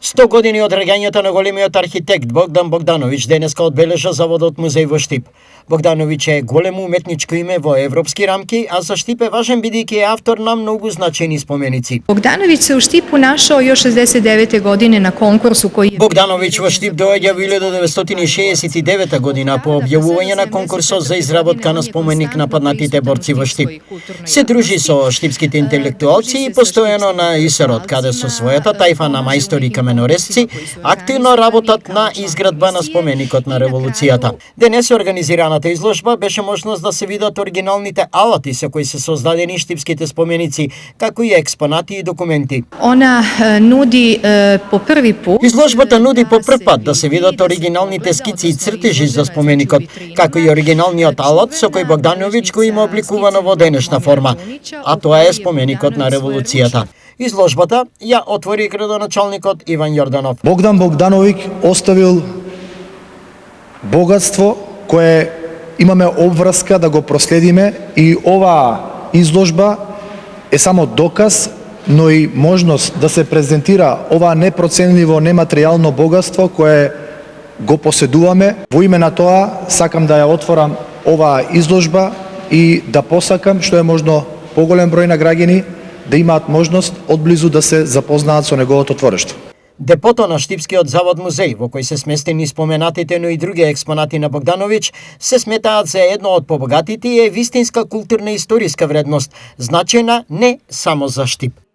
100 години од раѓањето на големиот архитект Богдан Богдановиќ денеска одбележа Заводот музеј во Штип. Богдановиќ е големо уметничко име во европски рамки, а за Штип е важен бидејќи е автор на многу значајни споменици. Богдановиќ се у Штипу нашao још 69. године на конкурсу кој Богдановиќ во Штип доаѓа во 1969 година по објавување на конкурсот за изработка на споменик на паднатите борци во Штип. Се дружи со штипските интелектуалци и постојано на Исерот, каде со својата тајфа на мајстори и каменорезци активно работат на изградба на споменикот на револуцијата. Денес организираната изложба беше можност да се видат оригиналните алати со кои се создадени штипските споменици, како и експонати и документи. Она нуди по први пат. Изложбата нуди по прв пат да се видат оригиналните скици и цртежи за споменикот, како и оригиналниот алат со кој Богдановиќ го има обликувано во денешна форма, а тоа е споменикот на револуцијата. Изложбата ја отвори градоначалникот Иван Јорданов. Богдан Богдановиќ оставил богатство кое имаме обврска да го проследиме и оваа изложба е само доказ, но и можност да се презентира ова непроценливо нематеријално богатство кое го поседуваме. Во име на тоа сакам да ја отворам оваа изложба и да посакам што е можно поголем број на граѓани да имаат можност одблизу да се запознаат со неговото творештво. Депото на Штипскиот завод музеј, во кој се сместени споменатите, но и други експонати на Богдановиќ, се сметаат за едно од побогатите и е вистинска културна и историска вредност, значајна не само за Штип.